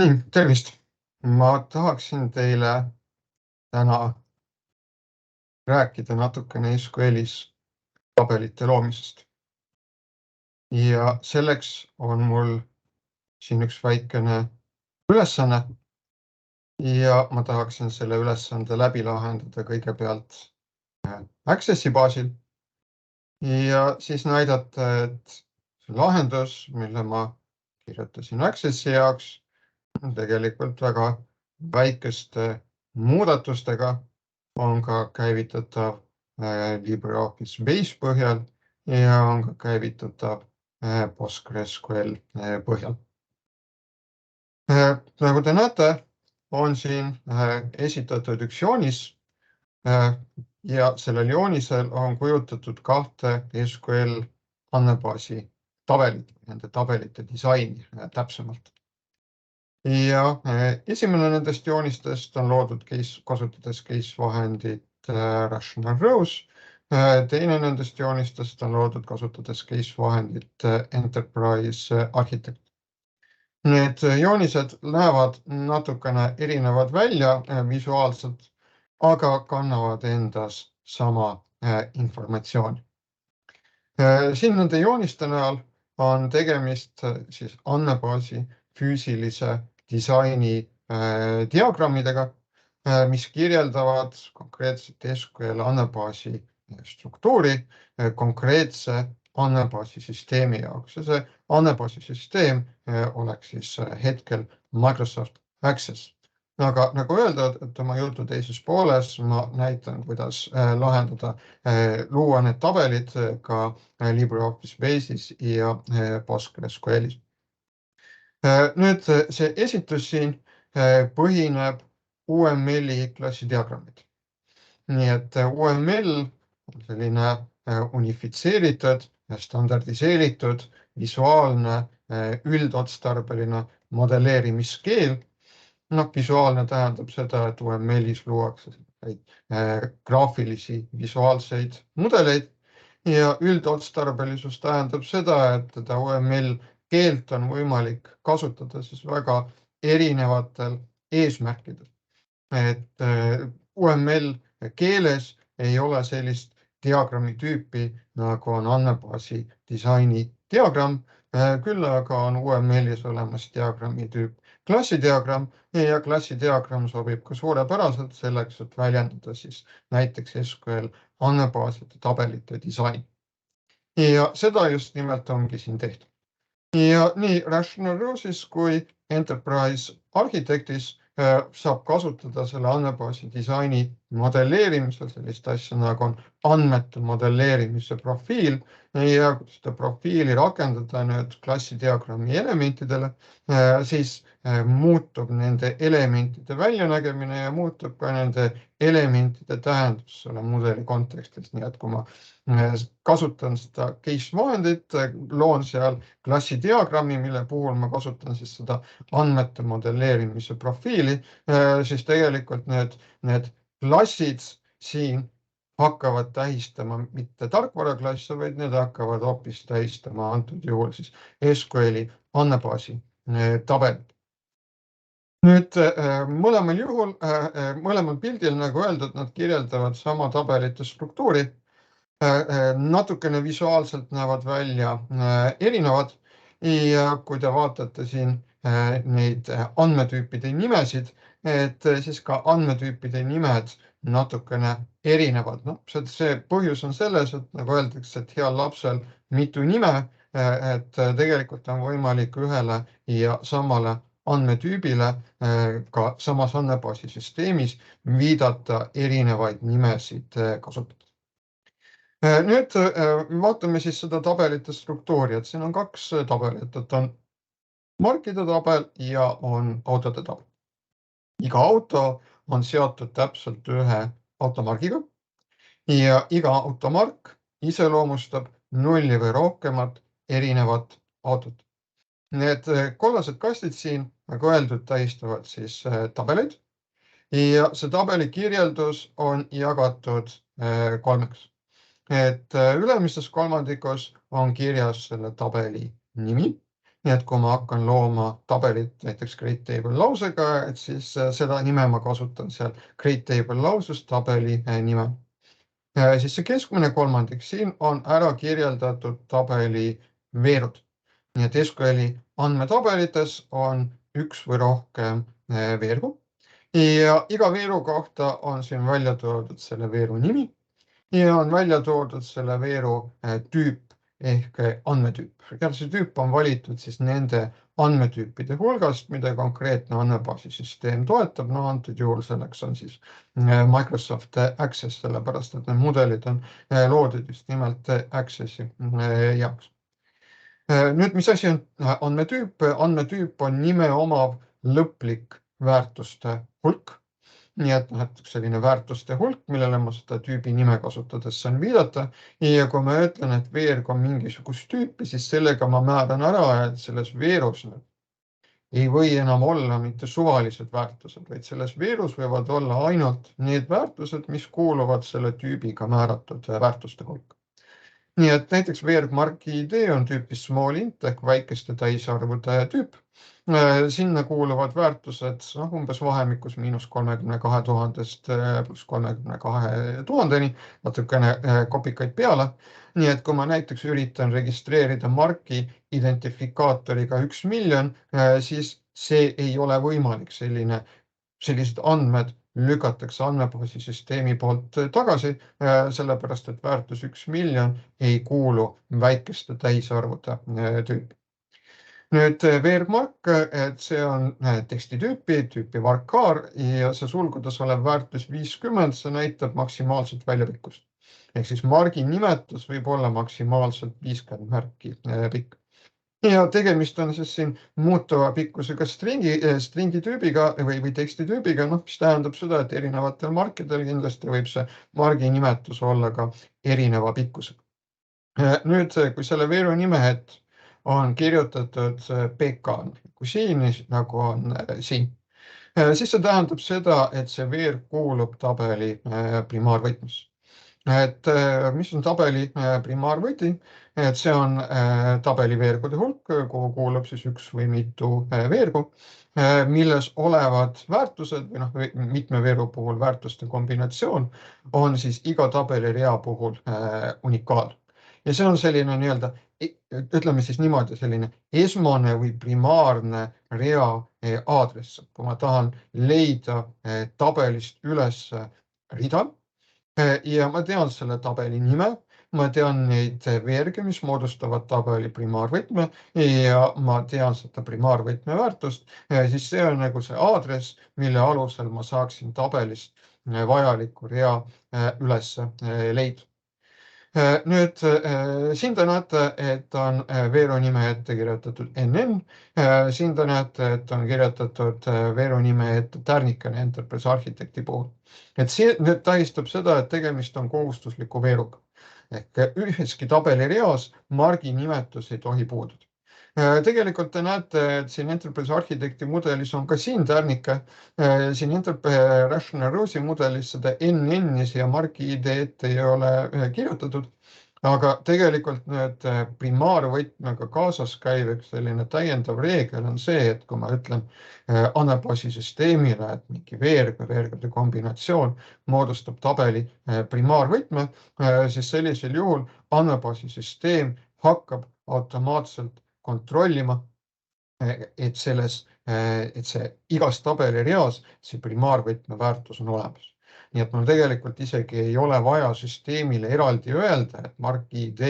Nii, tervist! Ma tahaksin teile täna rääkida natukene SQLis tabelite loomisest. Ja selleks on mul siin üks väikene ülesanne ja ma tahaksin selle ülesande läbi lahendada kõigepealt Accessi baasil ja siis näidata, et see lahendus, mille ma kirjutasin Accessi jaoks, on tegelikult väga väikeste muudatustega on ka käivitatav LibreOffice Base põhjal ja on ka käivitatav PostgreSQL põhjal. Nagu te näete, on siin esitatud üks joonis ja sellel joonisel on kujutatud kahte SQL andmebaasi tabelit, nende tabelite disaini täpsemalt. Ja esimene nendest joonistest on loodud kasutades case-vahendit Rational Rows. Teine nendest joonistest on loodud kasutades case-vahendit Enterprise Architect. Need joonised näevad natukene erinevad välja visuaalselt, aga kannavad endas sama informatsiooni. Siin nende jooniste näol on tegemist siis andmebaasi füüsilise disaini diagrammidega, mis kirjeldavad konkreetset SQL andmebaasi struktuuri konkreetse andmebaasi süsteemi jaoks. Ja see andmebaasi süsteem oleks siis hetkel Microsoft Access. Aga nagu öeldud, et oma jutu teises pooles ma näitan, kuidas lahendada, luua need tabelid ka LibreOffice Base'is ja PostgreSQLis. Nüüd see esitus siin põhineb UML-i klassidiagrammid. Nii et UML on selline unifitseeritud, standardiseeritud, visuaalne, üldotstarbeline modelleerimiskeel. Visuaalne tähendab seda, et UML-is luuakse graafilisi visuaalseid mudeleid ja üldotstarbelisus tähendab seda, et seda UML keelt on võimalik kasutada siis väga erinevatel eesmärkidel. Et UML keeles ei ole sellist diagrammi tüüpi, nagu on andmebaasi disaini diagramm, küll aga on UML-is olemas diagrammi tüüp klassidiagramm ja klassidiagramm sobib ka suurepäraselt selleks, et väljendada siis näiteks SQL andmebaaside tabelite disaini. Ja seda just nimelt ongi siin tehtud. Ja nii Rational Rowsis kui Enterprise Architectis saab kasutada selle andmebaasi disaini modelleerimisel sellist asja, nagu on andmete modelleerimise profiil ja kui seda profiili rakendada nüüd klassidiagrammi elementidele, siis muutub nende elementide väljanägemine ja muutub ka nende elementide tähendus selle mudeli kontekstis. Nii et kui ma kasutan seda case-vahendit, loon seal klassidiagrammi, mille puhul ma kasutan siis seda andmete modelleerimise profiili, siis tegelikult need klassid siin hakkavad tähistama mitte tarkvaraklasse, vaid need hakkavad hoopis tähistama antud juhul siis SQL-i andmebaasi tabelit. Nüüd mõlemal juhul, mõlemal pildil, nagu öeldud, nad kirjeldavad sama tabelite struktuuri. Natukene visuaalselt näevad välja erinevad ja kui te vaatate siin neid andmetüüpide nimesid, et siis ka andmetüüpide nimed natukene erinevad. See põhjus on selles, et nagu öeldakse, et heal lapsel mitu nime, et tegelikult on võimalik ühele ja samale andmetüübile ka samas andmebaasi süsteemis viidata erinevaid nimesid kasutada. Nüüd vaatame siis seda tabelite struktuuri, et siin on kaks tabelit, et on markide tabel ja on autode tabel. Iga auto on seotud täpselt ühe automargiga ja iga automark iseloomustab 0 või rohkemat erinevat autot. Need kollased kastid siin, nagu öeldud, tähistavad siis tabeleid ja see tabeli kirjeldus on jagatud kolmeks. Et ülemises kolmandikus on kirjas selle tabeli nimi Nii et kui ma hakkan looma tabelit näiteks createTable lausega, et siis seda nime ma kasutan seal createTable lauses tabeli nime. Siis see keskmine kolmandik, siin on ära kirjeldatud tabeli veerud. Nii et SQL-i andmetabelites on üks või rohkem veergu ja iga veeru kohta on siin välja toodud selle veeru nimi ja on välja toodud selle veeru tüüp ehk andmetüüp. See tüüp on valitud siis nende andmetüüpide hulgast, mida konkreetne andmebaasisüsteem toetab. No antud juhul selleks on siis Microsoft Access, sellepärast et need mudelid on loodud just nimelt Accessi jaoks. Nüüd, mis asi on andmetüüp? Andmetüüp on nime omav lõplik väärtuste hulk. Nii et selline väärtuste hulk, millele ma seda tüübi nime kasutades saan viidata. Ja kui ma ütlen, et veerg on mingisugust tüüpi, siis sellega ma määran ära, et selles veerus ei või enam olla mitte suvalised väärtused, vaid selles veerus võivad olla ainult need väärtused, mis kuuluvad selle tüübiga määratud väärtuste hulka. Nii et näiteks veerg mark-ID on tüüpis small int ehk väikeste täisarvude tüüp. Sinna kuuluvad väärtused umbes vahemikus -32 000 pluss 32 000-ni, natukene kopikaid peale. Nii et kui ma näiteks üritan registreerida marki identifikaatoriga 1 miljon, siis see ei ole võimalik. Sellised andmed lükatakse andmebaasisüsteemi poolt tagasi, sellepärast et väärtus 1 miljon ei kuulu väikeste täisarvude tüüpi. Nüüd veergmark, et see on tekstitüüpi varchar ja see sulgudes olev väärtus 50, see näitab maksimaalselt väljapikkust. Ehk siis margi nimetus võib olla maksimaalselt 50 märki pikk. Ja tegemist on siis siin muutuva pikkusega stringi tüübiga või tekstitüübiga, mis tähendab seda, et erinevatel markidel kindlasti võib see margi nimetus olla ka erineva pikkusega. Nüüd, kui selle veeru nimehed on kirjutatud PK nagu siin, nagu on siin, siis see tähendab seda, et see veer kuulub tabeli primaarvõtmesse. Et mis on tabeli primaarvõti? Et see on tabeli veergude hulk, kuhu kuulub siis üks või mitu veergu, milles olevad väärtused või mitme veeru puhul väärtuste kombinatsioon on siis iga tabelirea puhul unikaal. Ja see on selline ütleme siis niimoodi, selline esmane või primaarne rea aadress. Kui ma tahan leida tabelist üles rida, ja ma tean selle tabeli nime, ma tean neid veerge, mis moodustavad tabeli primaarvõtme ja ma tean seda primaarvõtme väärtust, siis see on nagu see aadress, mille alusel ma saaksin tabelist vajaliku rea üles leida. Nüüd siin te näete, et on veeru nime ette kirjutatud NN. Siin te näete, et on kirjutatud veeru nime ette tärnikene Enterprise Architecti puhul. Et see nüüd tähistab seda, et tegemist on kohustusliku veeruga. Ehk üheski tabelireas margi nimetus ei tohi puududa. Tegelikult te näete, et siin Enterprise Architecti mudelis on ka siin tärnike. Siin Rational Rose'i mudelis seda NN-i siia margi ID ette ei ole kirjutatud, aga tegelikult nüüd primaarvõtmega kaasas käiv üks selline täiendav reegel on see, et kui ma ütlen andmebaasisüsteemile, et mingi veergade kombinatsioon moodustab tabeli primaarvõtme, siis sellisel juhul andmebaasisüsteem hakkab automaatselt kontrollima, et see igas tabelireas see primaarvõtme väärtus on olemas. Nii et mul tegelikult isegi ei ole vaja süsteemile eraldi öelda, et mark-ID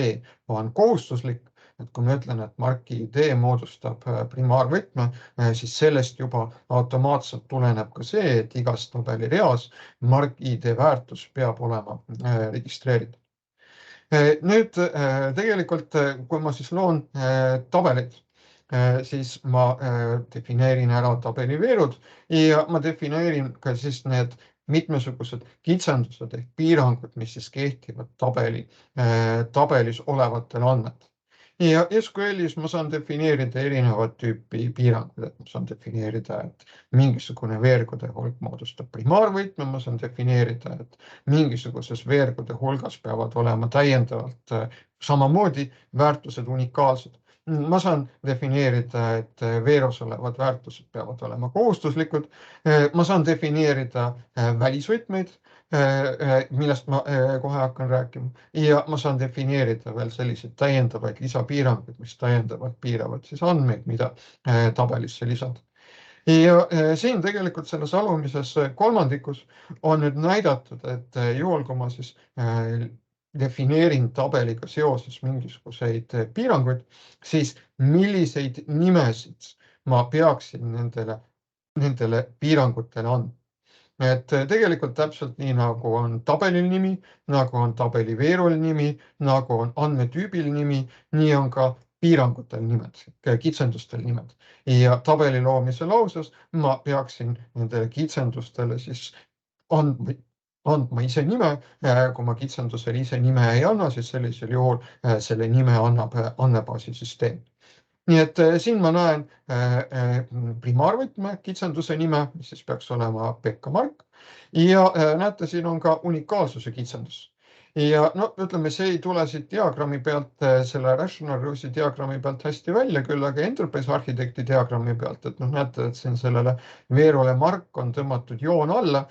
on kohustuslik. Et kui ma ütlen, et mark-ID moodustab primaarvõtme, siis sellest juba automaatselt tuleneb ka see, et igas tabelireas mark-ID väärtus peab olema registreeritud. Nüüd tegelikult, kui ma siis loon tabelit, siis ma defineerin ära tabeli veerud ja ma defineerin ka siis need mitmesugused kitsendused ehk piirangud, mis siis kehtivad tabelis olevatel andmetel. Ja SQL-is ma saan defineerida erinevat tüüpi piirangud, et ma saan defineerida, et mingisugune veergude hulk moodustab primaarvõtme, ma saan defineerida, et mingisuguses veergude hulgas peavad olema täiendavalt samamoodi väärtused unikaalsed. ma saan defineerida, et veerus olevad väärtused peavad olema kohustuslikud. Ma saan defineerida välisvõtmeid, millest ma kohe hakkan rääkima. Ja ma saan defineerida veel selliseid täiendavaid lisapiiranguid, mis täiendavalt piiravad siis andmeid, mida tabelisse lisada. Ja siin tegelikult selles alumises kolmandikus on nüüd näidatud, et juhul, kui ma siis defineerin tabeliga seoses mingisuguseid piiranguid, siis milliseid nimesid ma peaksin nendele piirangutele andma. Et tegelikult täpselt nii, nagu on tabelil nimi, nagu on tabeli veerul nimi, nagu on andmetüübil nimi, nii on ka piirangutel nimed, kitsendustel nimed. Ja tabeli loomise lauses ma peaksin nendele kitsendustele siis andma ise nime. Kui ma kitsendusele ise nime ei anna, siis sellisel juhul selle nime annab andmebaasi süsteem. Nii et siin ma näen primaarvõtme kitsenduse nime, mis siis peaks olema Pekka Mark. Ja näete, siin on ka unikaalsuse kitsendus. Ja no ütleme, see ei tule siit diagrammi pealt, selle Rational Rewsi diagrammi pealt hästi välja, küll aga Enterprise arhitekti diagrammi pealt, et näete, et siin sellele veerule Mark on tõmmatud joon alla.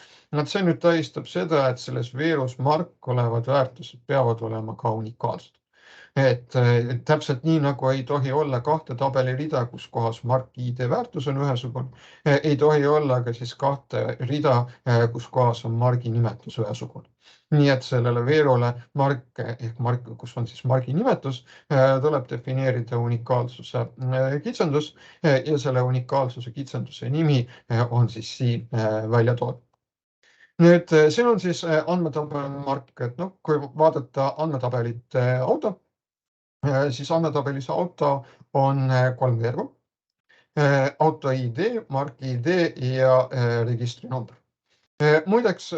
See nüüd tähistab seda, et selles veerus Mark olevad väärtused peavad olema ka unikaalsed. Et täpselt nii, nagu ei tohi olla kahte tabelirida, kus kohas Mark ID väärtus on ühesugune, ei tohi olla ka siis kahte rida, kus kohas on Margi nimetus ühesugune. Nii et sellele veerule Mark ehk Mark, kus on siis Margi nimetus, tuleb defineerida unikaalsuse kitsendus ja selle unikaalsuse kitsenduse nimi on siis siin välja toodud. Nüüd siin on siis andmetabel Mark, et kui vaadata andmetabelit auto, siis andmetabelis auto on 3 veergu. Auto ID, Mark ID ja registrinumber. Muideks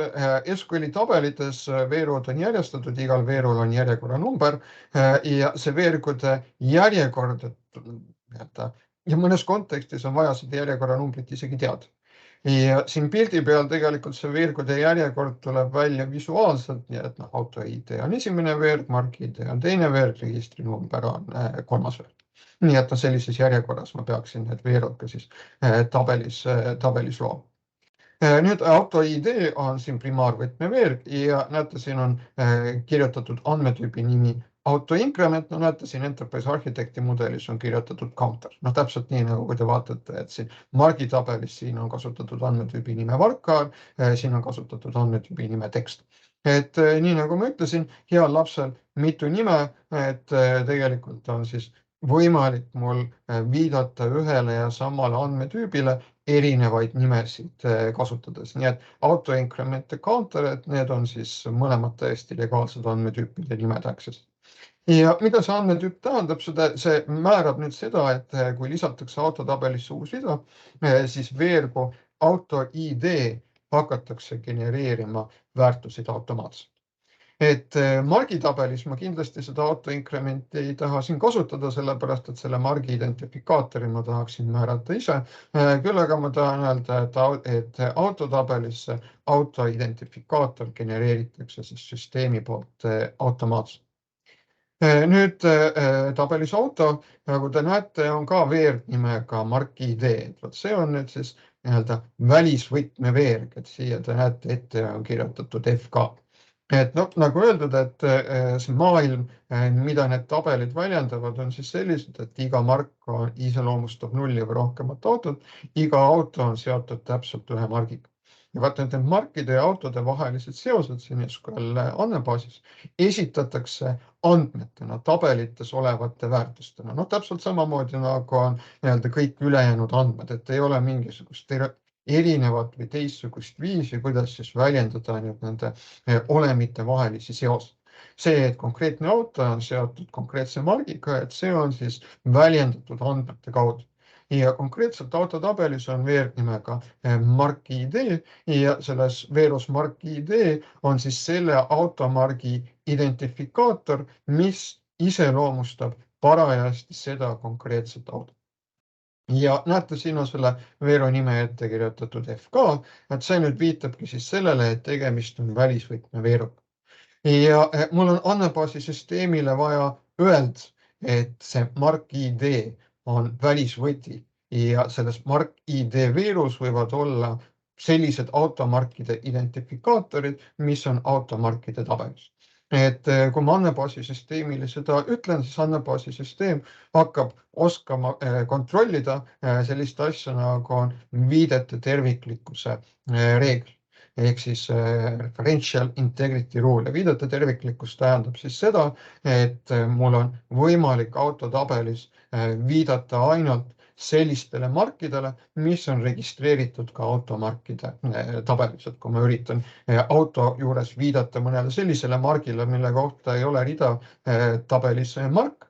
SQL-i tabelites veerud on järjestatud, igal veerul on järjekorranumber ja see veergude järjekord, ja mõnes kontekstis on vaja seda järjekorranumbrit isegi teada. Ja siin pildi peal tegelikult see veergude järjekord tuleb välja visuaalselt, nii et auto ID on esimene veerg, Mark ID on teine veerg, registrinumber on kolmas veerg. Nii et sellises järjekorras ma peaksin need veerud ka siis tabelis looma. Nüüd auto ID on siin primaarvõtmeveerg ja näete, siin on kirjutatud andmetüübi nimi auto increment, näete siin Enterprise arhitekti mudelis on kirjutatud counter. Täpselt nii, nagu kui te vaatate, et siin Margi tabelis siin on kasutatud andmetüübi nime varkar, siin on kasutatud andmetüübi nime tekst. Et nii nagu ma ütlesin, heal lapsel mitu nime, et tegelikult on siis võimalik mul viidata ühele ja samale andmetüübile erinevaid nimesid kasutades. Nii et auto increment ja counter, et need on siis mõlemad täiesti legaalsed andmetüüpide nimed access. Ja mida see andmetüüp tähendab, see määrab nüüd seda, et kui lisatakse autotabelisse uus rida, siis veergu auto ID hakatakse genereerima väärtuseid automaatselt. Et Margi tabelis ma kindlasti seda auto incrementi ei taha siin kasutada, sellepärast et selle Margi identifikaatori ma tahaksin määrata ise. Küll aga ma tahan öelda, et autotabelisse auto identifikaator genereeritakse siis süsteemi poolt automaatselt. Nüüd tabelis auto, nagu te näete, on ka veerg nimega Mark ID. See on nüüd siis välisvõtmeveerg, et siia te näete ette on kirjutatud FK. Et nagu öeldud, et see maailm, mida need tabelid väljendavad, on siis sellised, et iga mark iseloomustab 0 või rohkemat autot, iga auto on seotud täpselt ühe margiga. Ja vaata, need markide ja autode vahelised seosed siin SQL andmebaasis esitatakse andmetena, tabelites olevate väärtustena. Täpselt samamoodi nagu on kõik ülejäänud andmed, et ei ole mingisugust erinevat või teistsugust viisi, kuidas siis väljendada nende olemite vahelisi seoseid. See, et konkreetne auto on seotud konkreetse margiga, et see on siis väljendatud andmete kaudu. Ja konkreetselt autotabelis on veerg nimega Mark ID ja selles veerus Mark ID on siis selle automargi identifikaator, mis iseloomustab parajasti seda konkreetset autot. Ja näete, siin on selle veeru nime ette kirjutatud FK, et see nüüd viitabki siis sellele, et tegemist on välisvõtme veeruga. Ja mul on andmebaasi süsteemile vaja öelda, et see MarkID on välisvõti ja selles MarkID veerus võivad olla sellised automarkide identifikaatorid, mis on automarkide tabelis. Et kui ma andmebaasisüsteemile seda ütlen, siis andmebaasisüsteem hakkab oskama kontrollida sellist asja, nagu on viidete terviklikkuse reegel ehk siis referential integrity rule ja viidete terviklikkus tähendab siis seda, et mul on võimalik autotabelis viidata ainult sellistele markidele, mis on registreeritud ka automarkide tabelis, et kui ma üritan auto juures viidata mõnele sellisele margile, mille kohta ei ole rida tabelis mark,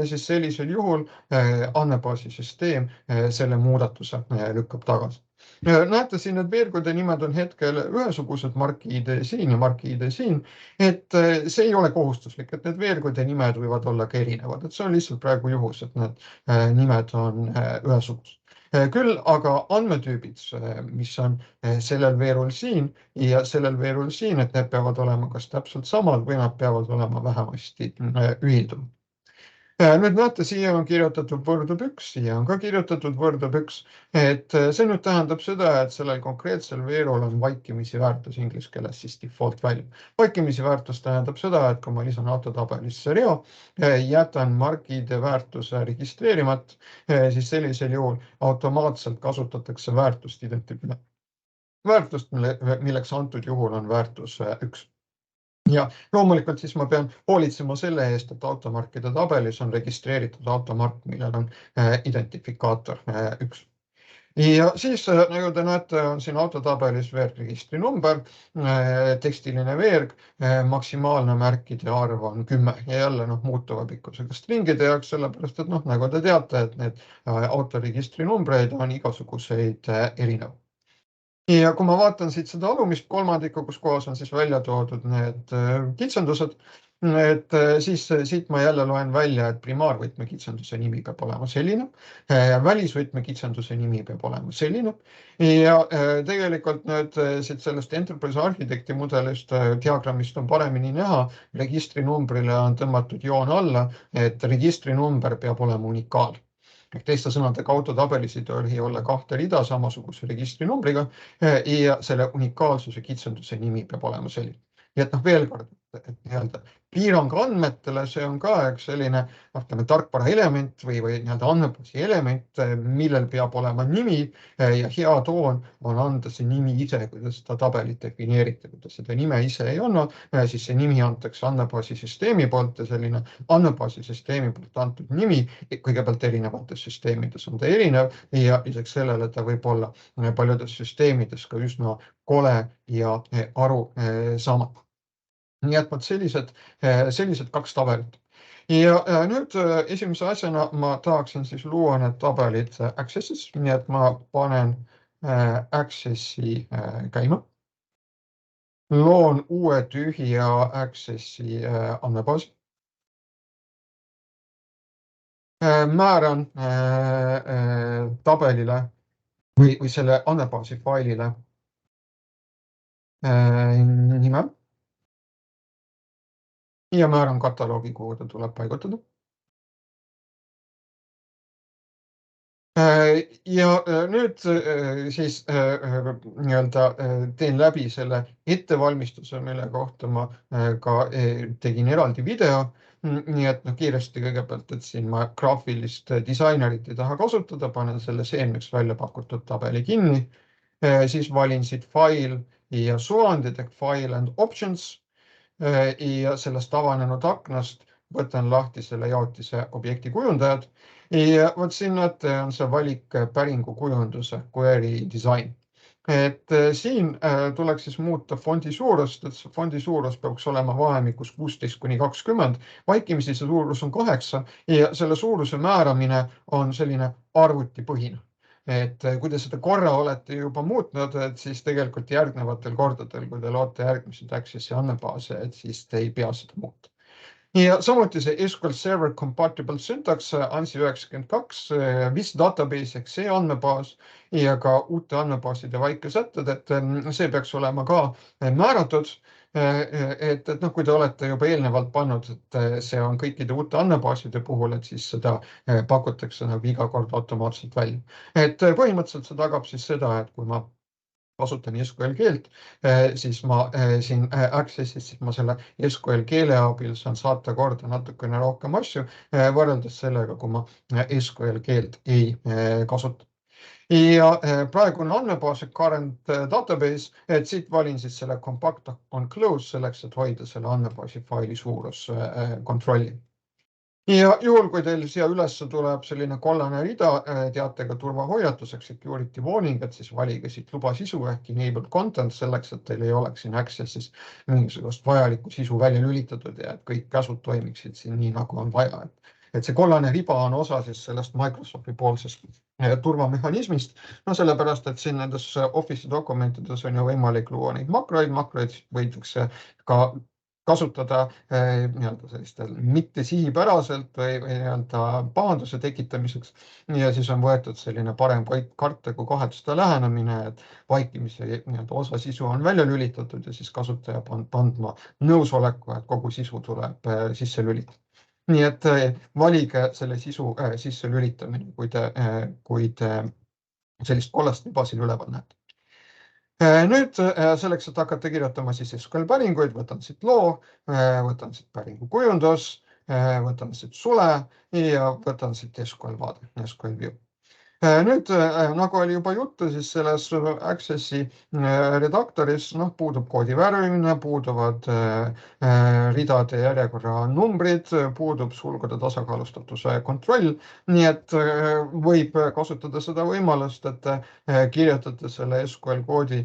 siis sellisel juhul andmebaasisüsteem selle muudatuse lükkab tagasi. Näete siin, et veergudde nimed on hetkel ühesugused, MarkID siin ja MarkID siin, et see ei ole kohustuslik, et need veergudde nimed võivad olla ka erinevad, et see on lihtsalt praegu juhus, et need nimed on ühesugused. Küll aga andmetüübid, mis on sellel veerul siin ja sellel veerul siin, et need peavad olema kas täpselt samad või nad peavad olema vähemasti ühildunud. Nüüd näete, siia on kirjutatud võrdub 1, siia on ka kirjutatud võrdub 1, et see nüüd tähendab seda, et sellel konkreetsel veerul on vaikimisi väärtus inglise keeles siis default value. Vaikimisi väärtus tähendab seda, et kui ma lisan autotabelisse rea, jätan MarkID väärtuse registreerimata, siis sellisel juhul automaatselt kasutatakse väärtust, milleks antud juhul on väärtus 1. Ja loomulikult siis ma pean hoolitsema selle eest, et automarkide tabelis on registreeritud automark, millel on identifikaator 1. Ja siis, nagu te näete, on siin autotabelis veergregistri number, tekstiline veerg, maksimaalne märkide arv on 10 ja jälle muutuva pikkusega stringide jaoks, sellepärast et nagu te teate, et need autoregistri numbreid on igasuguseid erinevaid. Ja kui ma vaatan siit seda alumist kolmandikku, kus kohas on siis välja toodud need kitsendused, et siis siit ma jälle loen välja, et primaarvõtme kitsenduse nimi peab olema selline, välisvõtme kitsenduse nimi peab olema selline ja tegelikult nüüd siit sellest Enterprise Architecti mudelist diagrammist on paremini näha, registrinumbrile on tõmmatud joon alla, et registrinumber peab olema unikaalne. Ehk teiste sõnadega autotabelis ei tohi olla 2 rida samasuguse registrinumbriga ja selle unikaalsuse kitsenduse nimi peab olema selline. Nii et veel kord, et nii-öelda piirang andmetele, see on ka üks selline tarkvara element või nii-öelda andmebaasi element, millel peab olema nimi ja hea toon on anda see nimi ise, kuidas seda tabelit defineerite. Kui te seda nime ise ei anna, siis see nimi antakse andmebaasisüsteemi poolt ja selline andmebaasisüsteemi poolt antud nimi kõigepealt erinevates süsteemides on ta erinev ja lisaks sellele ta võib olla paljudes süsteemides ka üsna kole ja arusaamatu. Nii et vot sellised 2 tabelit. Ja nüüd esimese asjana ma tahaksin siis luua need tabelid Access'is, nii et ma panen Access'i käima. Loon uue tühja Access'i andmebaasi. Määran tabelile või selle andmebaasi failile nime. Ja määran kataloogi, kuhu ta tuleb paigutada. Ja nüüd siis nii-öelda teen läbi selle ettevalmistuse, mille kohta ma ka tegin eraldi video. Nii et kiiresti kõigepealt, et siin ma graafilist disainerit ei taha kasutada, panen selle seemneks välja pakutud tabeli kinni. Siis valin siit file ja suvandid ehk file and options. Ja sellest avanenud aknast võtan lahti selle jaotise objekti kujundajad ja vot siin näete on see valik päringu kujunduse query design. Et siin tuleks siis muuta fondi suurust, et see fondi suurus peaks olema vahemikus 16–20, vaikimisi see suurus on 8 ja selle suuruse määramine on selline arvutipõhine. Et kui te seda korra olete juba muutnud, et siis tegelikult järgnevatel kordadel, kui te loote järgmised Access'i andmebaase, et siis te ei pea seda muuta. Ja samuti see SQL Server Compatible Syntax ANSI 92, WIS database ehk see andmebaas ja ka uute andmebaaside vaikesätted, et see peaks olema ka määratud. et kui te olete juba eelnevalt pannud, et see on kõikide uute andmebaaside puhul, et siis seda pakutakse nagu iga kord automaatselt välja. Et põhimõtteliselt see tagab siis seda, et kui ma kasutan SQL keelt, siis ma siin Access'is ma selle SQL keele abil saan saata korda natukene rohkem asju võrreldes sellega, kui ma SQL keelt ei kasuta. Ja praegune andmebaas current database, et siit valin siis selle compact on close selleks, et hoida selle andmebaasi faili suurus kontrolli. Ja juhul, kui teil siia üles tuleb selline kollane rida teatega turvahoiatuseks, security warning, et siis valige siit luba sisu ehk enable content selleks, et teil ei oleks siin Access'is mingisugust vajalikku sisu välja lülitatud ja et kõik käsud toimiksid siin nii, nagu on vaja. Et see kollane riba on osa siis sellest Microsofti poolsest turvamehhanismist. No sellepärast, et siin nendes Office'i dokumentides on ju võimalik luua neid makroid võidakse ka kasutada nii-öelda sellistel mitte sihipäraselt või nii-öelda pahanduse tekitamiseks. Ja siis on võetud selline parem karta kui kahetsuste lähenemine, et vaikimise nii-öelda osa sisu on välja lülitatud ja siis kasutaja pandma nõusoleku, et kogu sisu tuleb sisse lülitada. Nii et valige selle sisu sisse lülitamine, kui te sellist kollast riba siin üleval näete. Nüüd selleks, et hakata kirjutama siis SQL päringuid, võtan siit loo, võtan siit päringu kujundus, võtan siit sule ja võtan siit SQL vaade, SQL view. Nüüd, nagu oli juba juttu, siis selles Access'i redaktoris puudub koodi värvimine, puuduvad ridade järjekorra numbrid, puudub sulgude tasakaalustatuse kontroll. Nii et võib kasutada seda võimalust, et kirjutate selle SQL koodi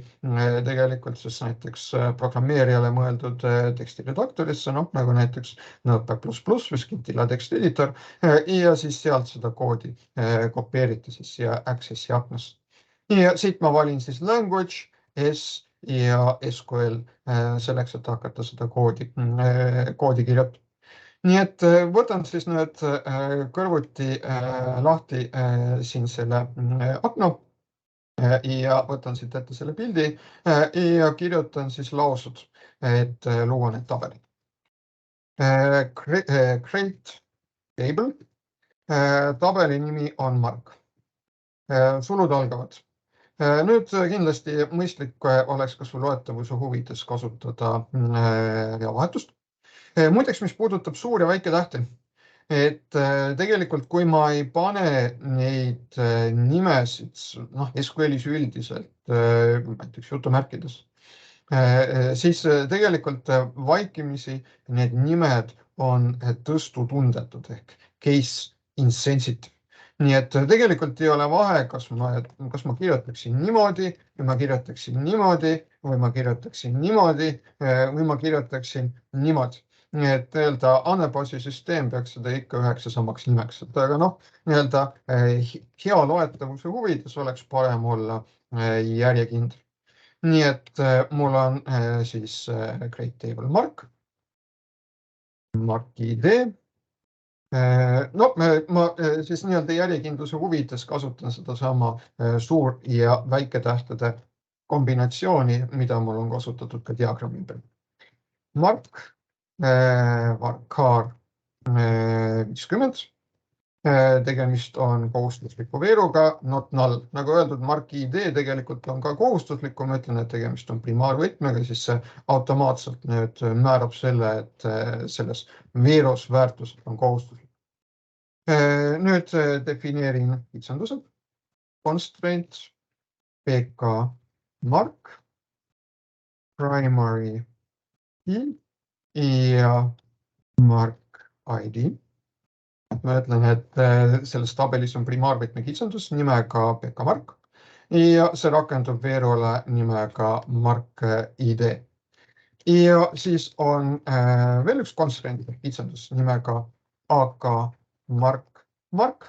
tegelikult siis näiteks programmeerijale mõeldud tekstiredaktorisse, nagu näiteks Notepad++ või Scintilla tekstieditor ja siis sealt seda koodi kopeerite siis siia Access'i aknasse. Ja siit ma valin siis language, S ja SQL selleks, et hakata seda koodi kirjutama. Nii et võtan siis nüüd kõrvuti lahti siin selle akna ja võtan siit ette selle pildi ja kirjutan siis lausud, et luua need tabelid. Create table. Tabeli nimi on Mark. Sulud algavad. Nüüd kindlasti mõistlik oleks kas või loetavuse huvides kasutada veavahetust. Muideks, mis puudutab suur ja väike tähti, et tegelikult kui ma ei pane neid nimesid SQL-is üldiselt, näiteks jutumärkides, siis tegelikult vaikimisi need nimed on tõstutundetud ehk case insensitive. Nii et tegelikult ei ole vahe, kas ma kirjutaksin niimoodi või ma kirjutaksin niimoodi või ma kirjutaksin niimoodi või ma kirjutaksin niimoodi. Nii et nii-öelda andmebaasi süsteem peaks seda ikka üheks ja samaks nimeks. Aga nii-öelda hea loetavuse huvides oleks parem olla järjekindel. Nii et mul on siis create table Mark, Mark ID. Ma siis nii-öelda järjekindluse huvides kasutan seda sama suur ja väiketähtede kombinatsiooni, mida mul on kasutatud ka diagrammi peal. Mark, varchar 50. Tegemist on kohustusliku veeruga, not null. Nagu öeldud, Mark ID tegelikult on ka kohustuslik, kui ma ütlen, et tegemist on primaarvõtmega, siis see automaatselt nüüd määrab selle, et selles veerus väärtused on kohustuslik. Nüüd defineerin kitsendused, constraint, PK Mark, primary key ja Mark ID. Ma ütlen, et selles tabelis on primaarvõtme kitsendus nimega PK Mark ja see rakendub veerule nimega Mark ID. Ja siis on veel üks constraint kitsendus nimega AK Mark,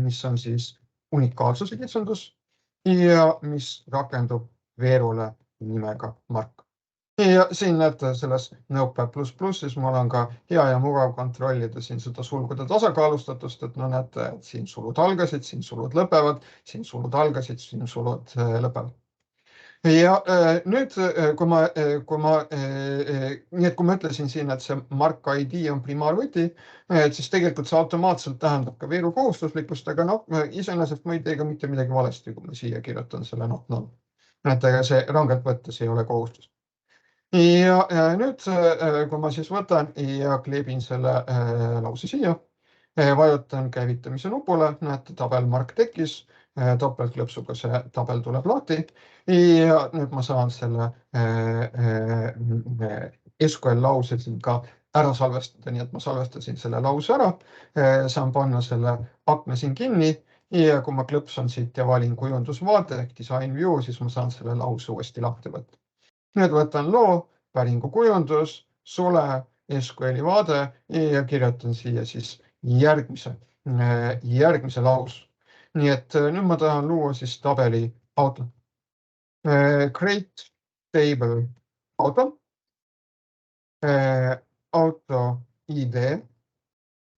mis on siis unikaalsuse kitsendus ja mis rakendub veerule nimega Mark. Ja siin näete selles Notepad++, siis mul on ka hea ja mugav kontrollida siin seda sulgude tasakaalustatust, et näete, et siin sulud algasid, siin sulud lõpevad, siin sulud algasid, siin sulud lõpevad. Ja nüüd, kui ma ütlesin siin, et see Mark ID on primaarvõti, siis tegelikult see automaatselt tähendab ka veeru kohustuslikkust, aga iseenesest ma ei tee ka mitte midagi valesti, kui ma siia kirjutan selle not null. Et see rangelt võttes ei ole kohustus. Ja nüüd, kui ma siis võtan ja kleebin selle lause siia, vajutan käivitamise nupule, näete, tabel Mark tekkis, topeltklõpsuga see tabel tuleb lahti ja nüüd ma saan selle SQL lause siin ka ära salvestada, nii et ma salvestasin selle lause ära, saan panna selle akna siin kinni ja kui ma klõpsan siit ja valin kujundusvaate ehk design view, siis ma saan selle lause uuesti lahti võtta. Nüüd võtan loo, päringu kujundus, sule, SQL-i vaade ja kirjutan siia siis järgmise laus. Nii et nüüd ma tahan luua siis tabeli auto. Create table auto. Auto ID.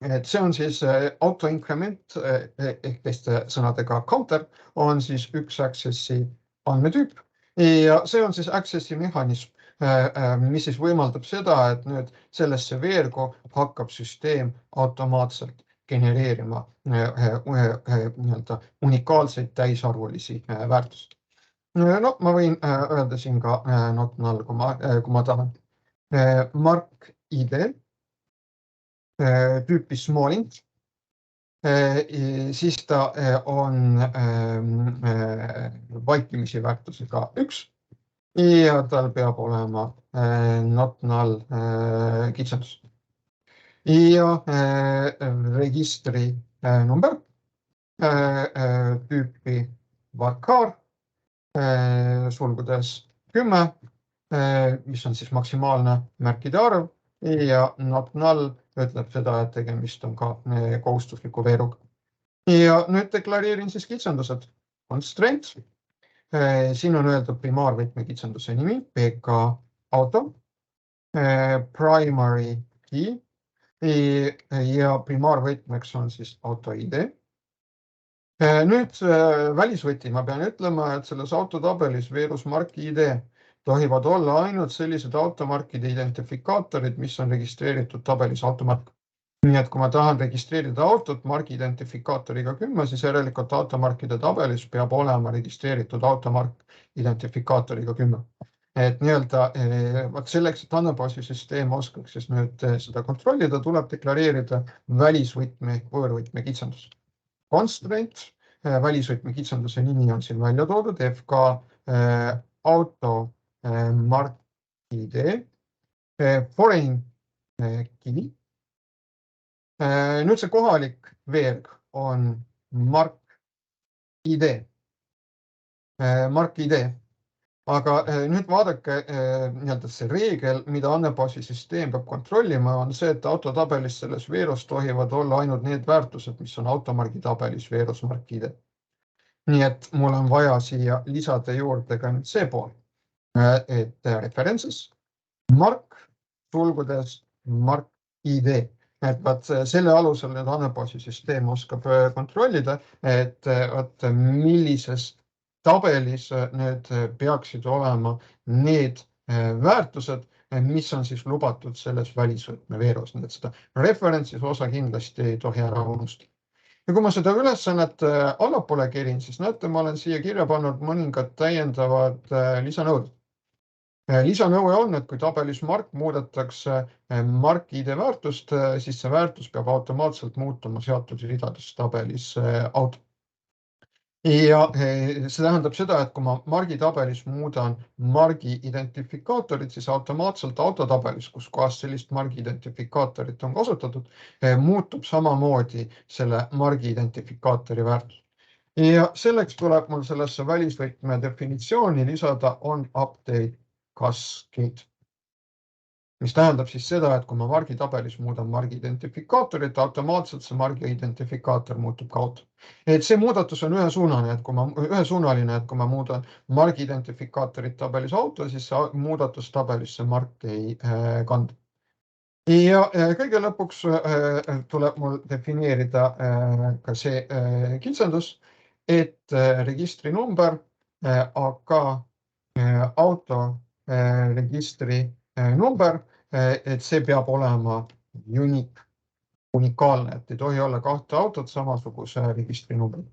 Et see on siis auto increment ehk teiste sõnadega counter on siis üks access'i andmetüüp ja see on siis access'i mehhanism, mis siis võimaldab seda, et nüüd sellesse veergu hakkab süsteem automaatselt genereerima unikaalseid täisarvulisi väärtusi. No ma võin öelda siin ka not null, kui ma tahan. Mark ID tüüpi small int, siis ta on vaikimisi väärtusega 1 ja tal peab olema not null kitsendus. Ja registri number tüüpi varchar, sulgudes 10, mis on siis maksimaalne märkide arv ja not null ütleb seda, et tegemist on ka kohustusliku veeruga. Ja nüüd deklareerin siis kitsendused. Constraint. Siin on öeldud primaarvõtme kitsenduse nimi, PK auto, primary key ja primaarvõtmeks on siis auto ID. Nüüd välisvõti, ma pean ütlema, et selles autotabelis veerus Mark ID tohivad olla ainult sellised automarkide identifikaatorid, mis on registreeritud tabelis automark. Nii et kui ma tahan registreerida autot margi identifikaatoriga 10, siis järelikult automarkide tabelis peab olema registreeritud automark identifikaatoriga 10. Et selleks, et andmebaasi süsteem oskaks siis nüüd seda kontrollida, tuleb deklareerida välisvõtme, võõrvõtme kitsendus. Constraint, välisvõtme kitsenduse nimi on siin välja toodud, FK auto Mark ID, foreign key. Nüüd see kohalik veerg on Mark ID. Mark ID. Aga nüüd vaadake, see reegel, mida andmebaasi süsteem peab kontrollima, on see, et autotabelis selles veerus tohivad olla ainult need väärtused, mis on automargi tabelis veerus Mark ID. Nii et mul on vaja siia lisada juurde ka nüüd see pool, et references Mark sulgudes Mark ID. Et selle alusel nüüd andmebaasi süsteem oskab kontrollida, et millises tabelis nüüd peaksid olema need väärtused, mis on siis lubatud selles välisvõtme veerus. Nii et seda references osa kindlasti ei tohi ära unustada. Ja kui ma seda ülesannet allapoole kerin, siis näete, ma olen siia kirja pannud mõningad täiendavad lisanõuded. Lisanõue on, et kui tabelis Mark muudetakse Mark ID väärtust, siis see väärtus peab automaatselt muutuma seatud ridades tabelis auto. Ja see tähendab seda, et kui ma Margi tabelis muudan Margi identifikaatorit, siis automaatselt autotabelis, kus kohas sellist Margi identifikaatorit on kasutatud, muutub samamoodi selle Margi identifikaatori väärtus. Ja selleks tuleb mul sellesse välisvõtme definitsiooni lisada on update cascade, mis tähendab siis seda, et kui ma Margi tabelis muudan Margi identifikaatorit, automaatselt see Margi identifikaator muutub ka auto. Et see muudatus on ühesuunaline, et kui ma muudan Margi identifikaatorit tabelis auto, siis see muudatus tabelis see Mark ei kandu. Ja kõige lõpuks tuleb mul defineerida ka see kitsendus, et registri number AK auto registri number, et see peab olema unikaalne, et ei tohi olla kahte autot samasuguse registrinumbri.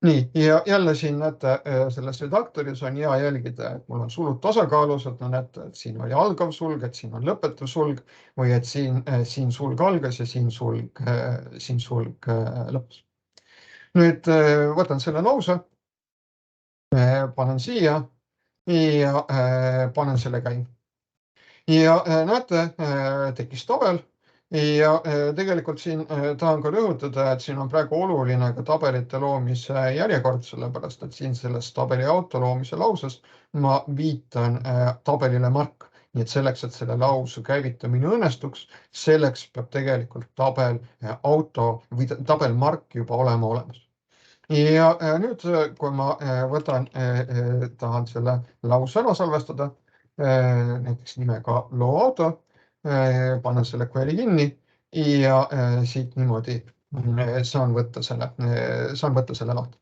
Nii, ja jälle siin näete, selles redaktoris on hea jälgida, et mul on sulud tasakaalus, et näete, et siin oli algav sulg, et siin on lõpetav sulg või et siin sulg algas ja siin sulg lõppes. Nüüd võtan selle lause, panen siia ja panen selle käima. Ja näete, tekkis tabel ja tegelikult siin tahan ka rõhutada, et siin on praegu oluline ka tabelite loomise järjekord, sellepärast et siin selles tabeli auto loomise lauses ma viitan tabelile mark. Nii et selleks, et selle lause käivitamine õnnestuks, selleks peab tegelikult tabel auto või tabel mark juba olema olemas. Ja nüüd, kui ma tahan selle lause ära salvestada, näiteks nimega loo auto, panen selle query kinni ja siit niimoodi saan võtta selle lahti.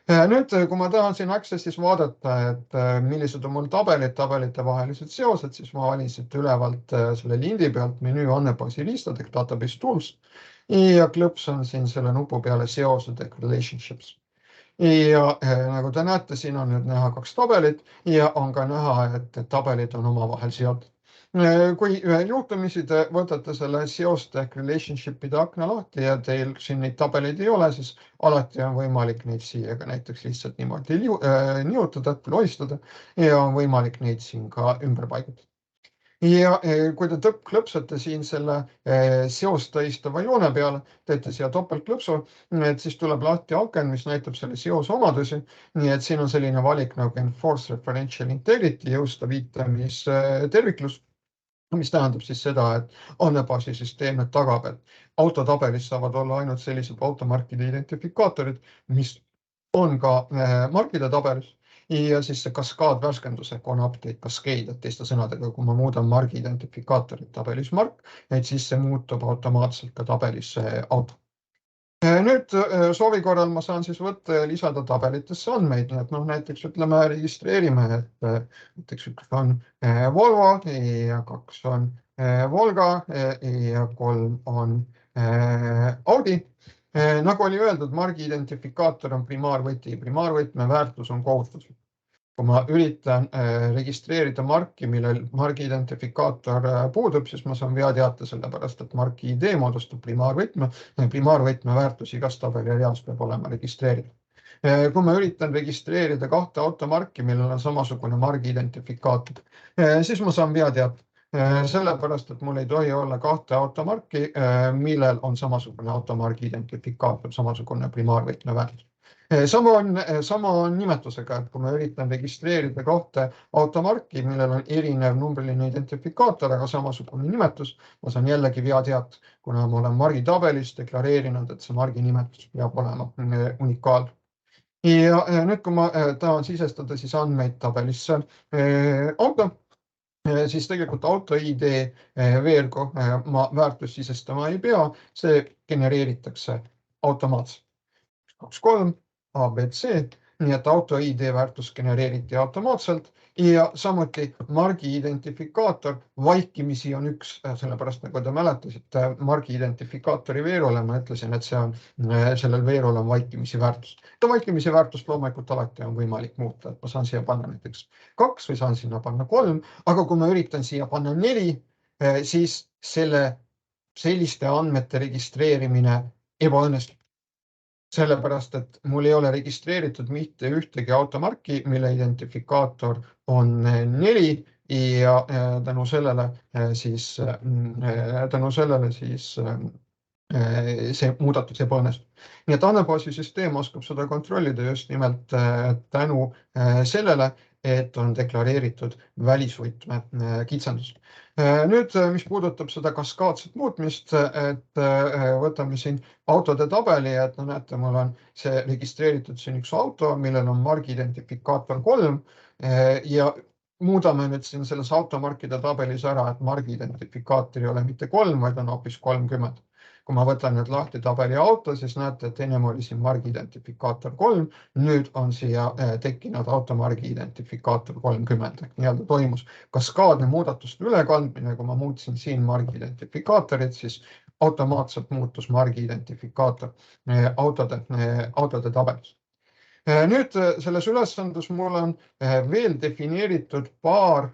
Nüüd, kui ma tahan siin Access'is vaadata, et millised on mul tabelite vahelised seosed, siis ma valin siit ülevalt selle lindi pealt menüü andmebaasi riistad ehk database tools ja klõpsan siin selle nupu peale seosed ehk relationships. Ja nagu te näete, siin on nüüd näha 2 tabelit ja on ka näha, et tabelid on omavahel seotud. Kui juhtumisi te võtate selle seoste ehk relationship'ide akna lahti ja teil siin neid tabeleid ei ole, siis alati on võimalik neid siia ka näiteks lihtsalt niimoodi nihutada, lohistada ja on võimalik neid siin ka ümber paigutada. Ja kui te klõpsate siin selle seost tähistava joone peale, teete siia topeltklõpsu, et siis tuleb lahti aken, mis näitab selle seose omadusi. Nii et siin on selline valik nagu Enforce Referential Integrity, jõusta viitamisterviklus, mis tähendab siis seda, et andmebaasi süsteem tagab, et autotabelis saavad olla ainult sellised automarkide identifikaatorid, mis on ka markide tabelis. Ja siis see kaskaad värskendus ehk on update cascade, et teiste sõnadega, kui ma muudan margi identifikaatorit tabelis mark, et siis see muutub automaatselt ka tabelis auto. Nüüd soovi korral ma saan siis võtta ja lisada tabelitesse andmeid, nii et näiteks ütleme registreerime, et näiteks 1 on Volvo ja 2 on Volga ja 3 on Audi. Nagu oli öeldud, margi identifikaator on primaarvõti. Primaarvõtme väärtus on kohustuslik. Kui ma üritan registreerida marki, millel margi identifikaator puudub, siis ma saan veateate sellepärast, et marki ID moodustab primaarvõtme. Primaarvõtme väärtus igas tabeli reas peab olema registreeritud. Kui ma üritan registreerida 2 automarki, millel on samasugune margi identifikaator, siis ma saan veateate. Sellepärast, et mul ei tohi olla 2 automarki, millel on samasugune automargi identifikaator, samasugune primaarvõtme väärtus. Sama on nimetusega, et kui ma üritan registreerida 2 automarki, millel on erinev numbriline identifikaator, aga samasugune nimetus, ma saan jällegi veateate, kuna ma olen margi tabelis deklareerinud, et see margi nimetus peab olema unikaalne. Ja nüüd, kui ma tahan sisestada siis andmeid tabelisse auto, siis tegelikult auto ID veergu ma väärtust sisestama ei pea, see genereeritakse automaatselt. 2, 3, ABC, nii et auto ID väärtus genereeriti automaatselt ja samuti margi identifikaator vaikimisi on 1, sellepärast nagu te mäletasite margi identifikaatori veerule, ma ütlesin, et sellel veerul on vaikimisi väärtus. Vaikimisi väärtust loomulikult alati on võimalik muuta, et ma saan siia panna näiteks 2 või saan sinna panna 3, aga kui ma üritan siia panna 4, siis selliste andmete registreerimine ebaõnnestub. Sellepärast, et mul ei ole registreeritud mitte ühtegi automarki, mille identifikaator on 4 ja tänu sellele siis see muudatus ebaõnnestub. Nii et andmebaasi süsteem oskab seda kontrollida just nimelt tänu sellele, et on deklareeritud välisvõtme kitsendus. Nüüd, mis puudutab seda kaskaadset muutmist, et võtame siin autode tabeli, et näete, mul on see registreeritud siin 1 auto, millel on margi identifikaator 3 ja muudame nüüd siin selles automarkide tabelis ära, et margi identifikaator ei ole mitte 3, vaid on hoopis 30. Kui ma võtan nüüd lahti tabeli auto, siis näete, et ennem oli siin margiidentifikaator 3, nüüd on siia tekkinud automargi identifikaator 30. Nii-öelda toimus kaskaadne muudatuste ülekandmine, kui ma muutsin siin margiidentifikatorit, siis automaatselt muutus margiidentifikaator autode tabelis. Nüüd selles ülesandes mul on veel defineeritud paar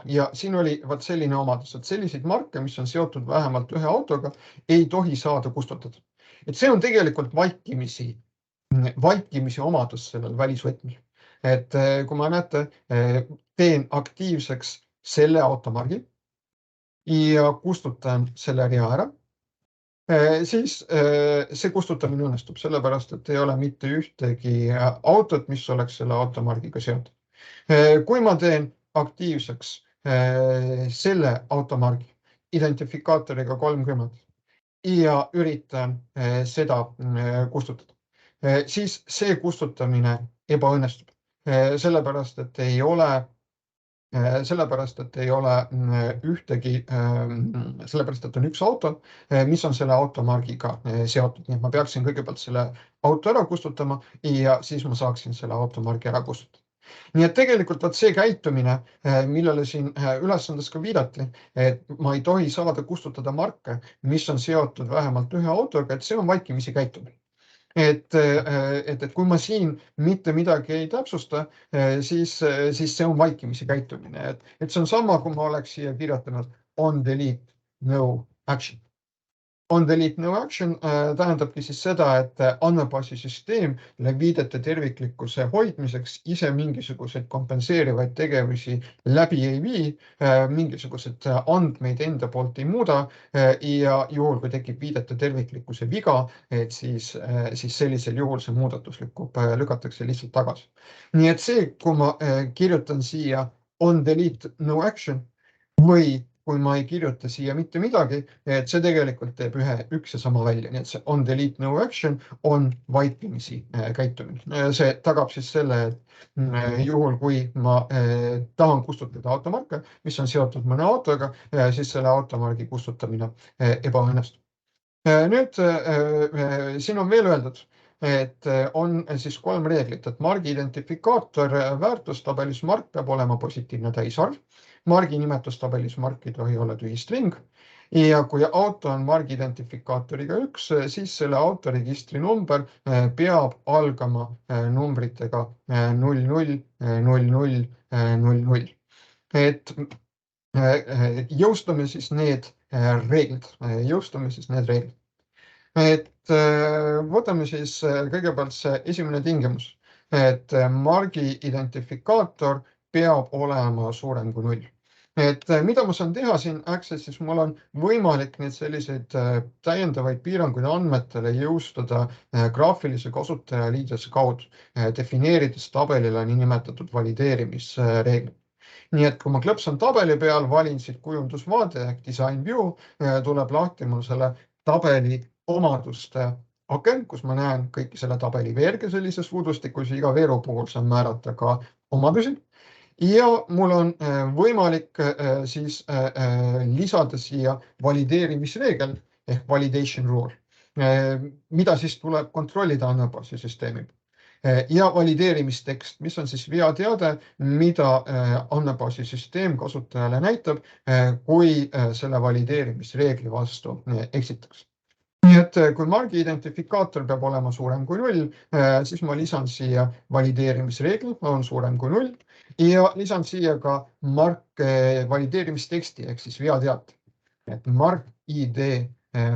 ja siin oli selline omadus, et selliseid marke, mis on seotud vähemalt ühe autoga, ei tohi saada kustutada. Et see on tegelikult vaikimisi omadus sellel välisvõtmel. Et kui ma teen aktiivseks selle automargi ja kustutan selle rea ära, siis see kustutamine õnnestub, sellepärast, et ei ole mitte ühtegi autot, mis oleks selle automargiga seotud. Kui ma teen aktiivseks selle automargi identifikaatoriga 30 ja üritan seda kustutada, siis see kustutamine ebaõnnestub, sellepärast, et ei ole ühtegi, sellepärast, et on üks auto, mis on selle automargiga seotud. Nii et ma peaksin kõigepealt selle auto ära kustutama ja siis ma saaksin selle automargi ära kustutada. Nii et tegelikult see käitumine, millele siin ülesandes ka viidati, et ma ei tohi saada kustutada marke, mis on seotud vähemalt ühe autoga, et see on vaikimisi käitumine. Et kui ma siin mitte midagi ei täpsusta, siis see on vaikimisi käitumine. Et see on sama, kui ma oleks siia kirjutanud on delete no action. On delete no action tähendabki siis seda, et andmebaasi süsteem viidete terviklikkuse hoidmiseks ise mingisuguseid kompenseerivaid tegevusi läbi ei vii, mingisugused andmeid enda poolt ei muuda ja juhul, kui tekib viidete terviklikkuse viga, et siis sellisel juhul see muudatus lükatakse lihtsalt tagasi. Nii et see, kui ma kirjutan siia on delete no action või kui ma ei kirjuta siia mitte midagi, et see tegelikult teeb üks ja sama välja. Nii et see on delete no action on vaikimisi käitumine. See tagab siis selle, et juhul, kui ma tahan kustutada automarke, mis on seotud mõne autoga, siis selle automargi kustutamine ebaõnnestub. Nüüd siin on veel öeldud, et on siis 3 reeglit, et margi identifikaator väärtustabelis mark peab olema positiivne täisarv. Margi nimetustabelis mark ei tohi olla tühistring ja kui auto on margi identifikaatoriga 1, siis selle autoregistri number peab algama numbritega 000000. Et jõustame siis need reeglid. Et võtame siis kõigepealt see esimene tingimus, et margi identifikaator peab olema suurem kui 0. Et mida ma saan teha siin Access'is, mul on võimalik neid selliseid täiendavaid piiranguid andmetele jõustada graafilise kasutajaliidese kaudu, defineerides tabelile niinimetatud valideerimisreeglid. Nii et kui ma klõpsan tabeli peal, valin siit kujundusvaade ehk design view, tuleb lahti mul selle tabeli omaduste aken, kus ma näen kõiki selle tabeli veerge sellises vuudustikus, iga veeru puhul saan määrata ka omadusi. Ja mul on võimalik siis lisada siia valideerimisreegel ehk validation rule, mida siis tuleb kontrollida andmebaasi süsteemi. Ja valideerimistekst, mis on siis veateade, mida andmebaasi süsteem kasutajale näitab, kui selle valideerimisreegli vastu eksitakse. Nii et kui margi identifikaator peab olema suurem kui 0, siis ma lisan siia valideerimisreegli, on suurem kui 0 ja lisan siia ka mark valideerimisteksti ehk siis veateate. Et mark ID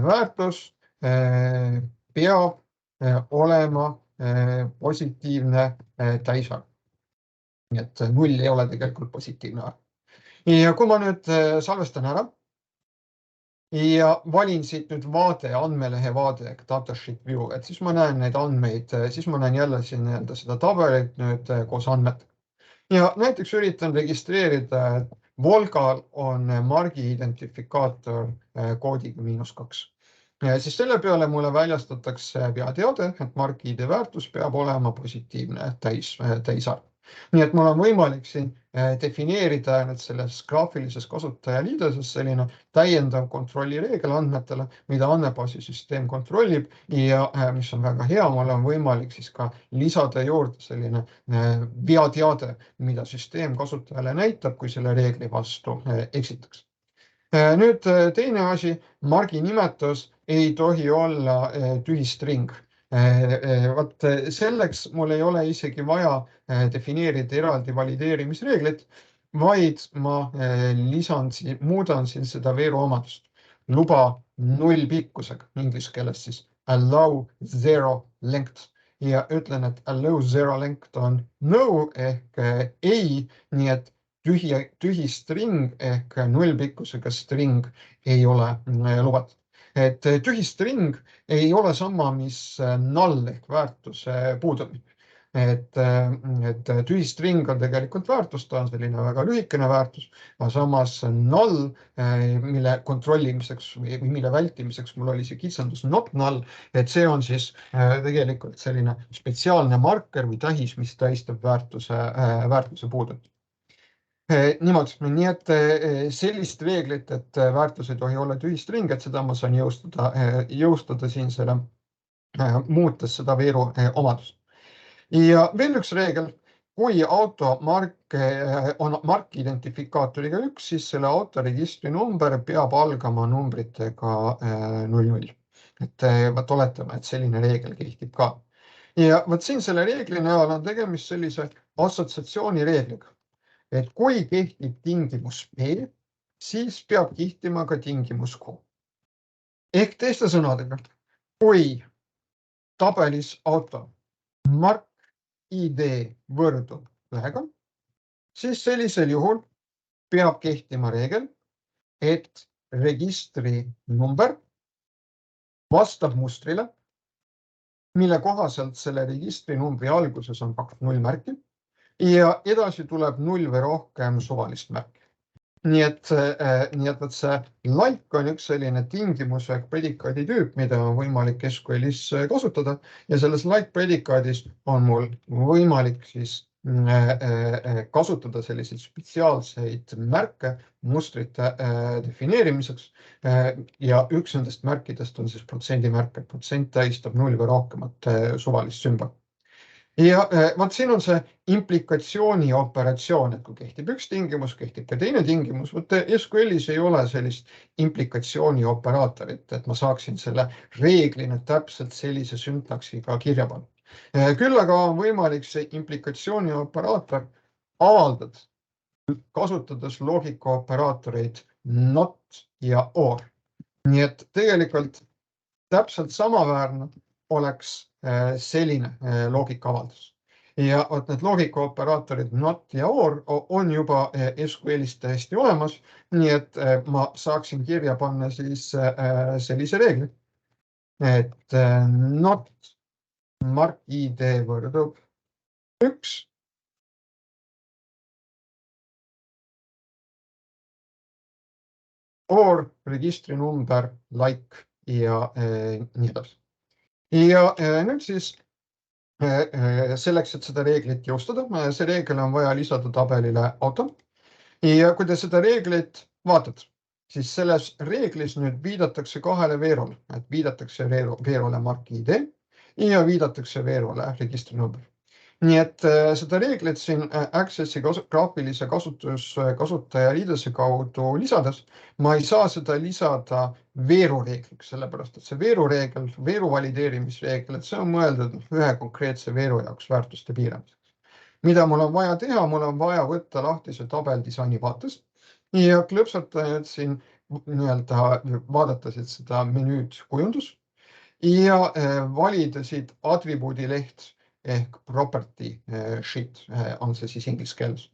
väärtus peab olema positiivne täisarv. Nii et 0 ei ole tegelikult positiivne arv. Ja kui ma nüüd salvestan ära, ja valin siit nüüd vaade, andmelehe vaade ehk datasheet view, et siis ma näen neid andmeid, siis ma näen jälle siin seda tabelit nüüd koos andmetega. Ja näiteks üritan registreerida, et Volgal on margi identifikaator koodiga -2. Siis selle peale mulle väljastatakse veateade, et margi ID väärtus peab olema positiivne täisarv. Nii et mul on võimalik siin defineerida nüüd selles graafilises kasutajaliideses selline täiendav kontrollireegel andmetele, mida andmebaasisüsteem kontrollib ja mis on väga hea, mul on võimalik siis ka lisada juurde selline veateade, mida süsteem kasutajale näitab, kui selle reegli vastu eksitakse. Nüüd teine asi, margi nimetus ei tohi olla tühistring. Vaat selleks mul ei ole isegi vaja defineerida eraldi valideerimisreeglit, vaid ma muudan siin seda veeru omadust. Luba null pikkusega, inglise keeles siis allow zero length ja ütlen, et allow zero length on no ehk ei, nii et tühi string ehk nullpikkusega string ei ole lubatud. Et tühi string ei ole sama, mis null ehk väärtuse puudumine. Et tühi string on tegelikult väärtus, ta on selline väga lühikene väärtus, aga samas null, mille kontrollimiseks või mille vältimiseks mul oli see kitsendus not null, et see on siis tegelikult selline spetsiaalne marker või tähis, mis tähistab väärtuse puudumist. Niimoodi, nii et sellist reeglit, et väärtus ei tohi olla tühistring, et seda ma saan jõustada siin selle, muutes seda veeru omadust. Ja veel üks reegel, kui auto on markidentifikatoriga 1, siis selle autoregistri number peab algama numbritega 00. Et võt oletame, et selline reegel kehtib ka. Ja võt siin selle reegli näol on tegemist sellise assotsiatsiooni reegliga. Et kui kehtib tingimus B, siis peab kehtima ka tingimus Q. Ehk teiste sõnadega, kui tabelis auto mark ID võrdub 1, siis sellisel juhul peab kehtima reegel, et registri number vastab mustrile, mille kohaselt selle registri numbri alguses on 0 märki ja edasi tuleb 0 või rohkem suvalist märki. Nii et võt see like on üks selline tingimus ehk predikaadi tüüp, mida on võimalik SQL-is kasutada ja selles like predikaadis on mul võimalik siis kasutada selliseid spetsiaalseid märke mustrite defineerimiseks ja üks nendest märkidest on siis protsendimärk, et protsent tähistab 0 või rohkemat suvalist sümbol. Ja vaat siin on see implikatsiooni operatsioon, et kui kehtib üks tingimus, kehtib ka teine tingimus. Võt SQL-is ei ole sellist implikatsiooni operaatorit, et ma saaksin selle reeglina täpselt sellise süntaksiga kirja panna. Küll aga on võimalik see implikatsiooni operaator avaldada, kasutades loogikaoperaatoreid not ja or. Nii et tegelikult täpselt samaväärne oleks selline loogikaavaldus. Ja need loogikaoperaatorid not ja or on juba SQL-is täiesti olemas, nii et ma saaksin kirja panna siis sellise reegli, et not mark ID võrdub 1 or registri number like ja nii edasi. Ja nüüd siis selleks, et seda reeglit jõustada, see reegel on vaja lisada tabelile auto. Ja kui te seda reeglit vaatate, siis selles reeglis nüüd viidatakse kahele veerule, et viidatakse veerule mark ID ja viidatakse veerule registri number. Nii et seda reeglit siin Accessi graafilise kasutajaliidese kaudu lisades, ma ei saa seda lisada veerureegliks, sellepärast et see veerureegel, veeru valideerimisreegel, et see on mõeldud ühe konkreetse veeru jaoks väärtuste piiramiseks. Mida mul on vaja teha? Mul on vaja võtta lahti see tabel disaini vaates ja klõpsata siin vaadata seda menüüd kujundus ja valida siit atribuudi leht ehk property sheet on see siis inglise keeles.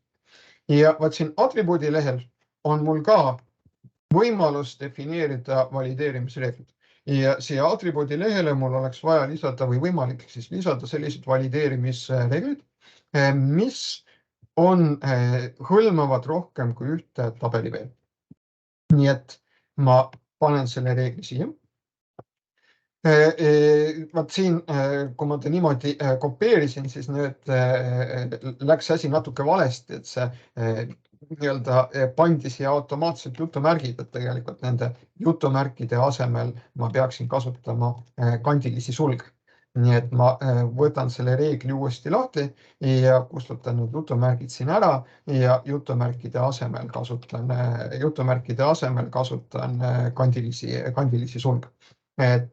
Ja vaat siin atribuudi lehel on mul ka võimalus defineerida valideerimisreeglid. Ja siia atribuudi lehele mul oleks vaja lisada või võimalik siis lisada sellised valideerimisreeglid, mis hõlmavad rohkem kui ühte tabeliveelu. Nii et ma panen selle reegli siia. Vaat siin, kui ma ta niimoodi kopeerisin, siis nüüd läks asi natuke valesti, et see nii-öelda pandi siia automaatselt jutumärgid, et tegelikult nende jutumärkide asemel ma peaksin kasutama kandilisi sulge. Nii et ma võtan selle reegli uuesti lahti ja kustutan need jutumärgid siin ära ja jutumärkide asemel kasutan kandilisi sulge. Et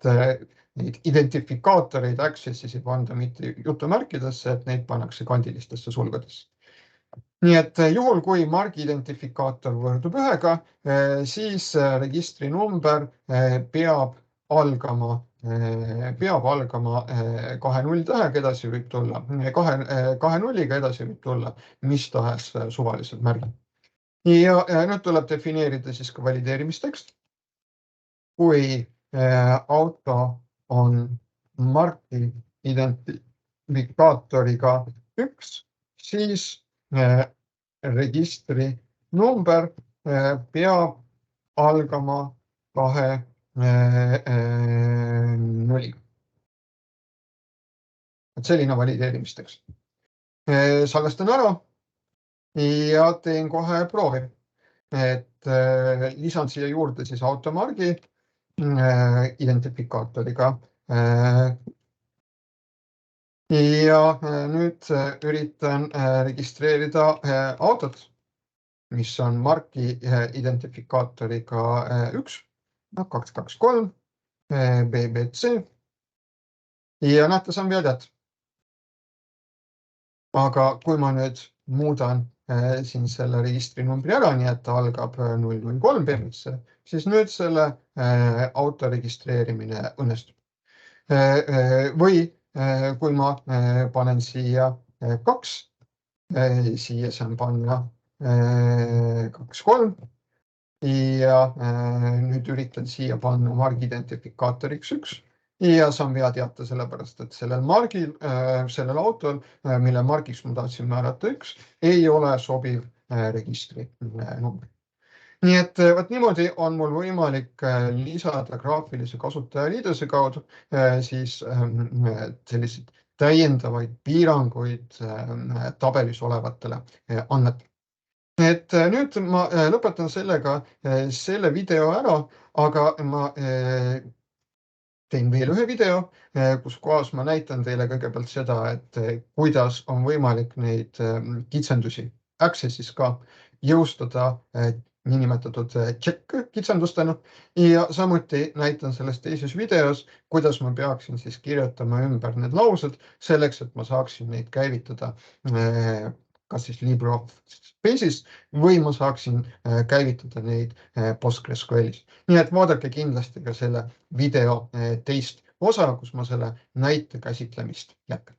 neid identifikaatoreid access'is ei panda mitte jutumärkidesse, et neid pannakse kandilistesse sulgedesse. Nii et juhul, kui margi identifikaator võrdub 1-ga, siis registrinumber peab algama 2 nulltähega, edasi võib tulla 2 nulliga, edasi võib tulla mis tahes suvalised märgid. Ja nüüd tuleb defineerida siis ka valideerimistekst. Kui auto on marki identifikaatoriga 1, siis registri number peab algama 2 nulliga. Selline valideerimistekst. Salvestan ära ja teen kohe proovi. Et lisan siia juurde siis automargi identifikaatoriga. Ja nüüd üritan registreerida autot, mis on marki identifikaatoriga 1, 223, BBC. Ja näete, saan vead. Aga kui ma nüüd muudan siin selle registrinumbri ära, nii et ta algab 003 BBC, siis nüüd selle auto registreerimine õnnestub. Või kui ma panen siia 2, siia saan panna 23 ja nüüd üritan siia panna margi identifikaatoriks 1 ja saan vea teata sellepärast, et sellel margil, sellel autol, mille margiks ma tahtsin määrata 1, ei ole sobiv registri number. Nii et võt niimoodi on mul võimalik lisada graafilise kasutajaliidese kaudu siis selliseid täiendavaid piiranguid tabelis olevatele andmetele. Et nüüd ma lõpetan sellega selle video ära, aga ma teen veel ühe video, kus kohas ma näitan teile kõigepealt seda, et kuidas on võimalik neid kitsendusi Access'is ka jõustada niinimetatud check kitsendustena ja samuti näitan selles teises videos, kuidas ma peaksin siis kirjutama ümber need laused selleks, et ma saaksin neid käivitada kas siis LibreOffice'is või ma saaksin käivitada neid PostgreSQL'is. Nii et vaadake kindlasti ka selle video teist osa, kus ma selle näite käsitlemist jätkan.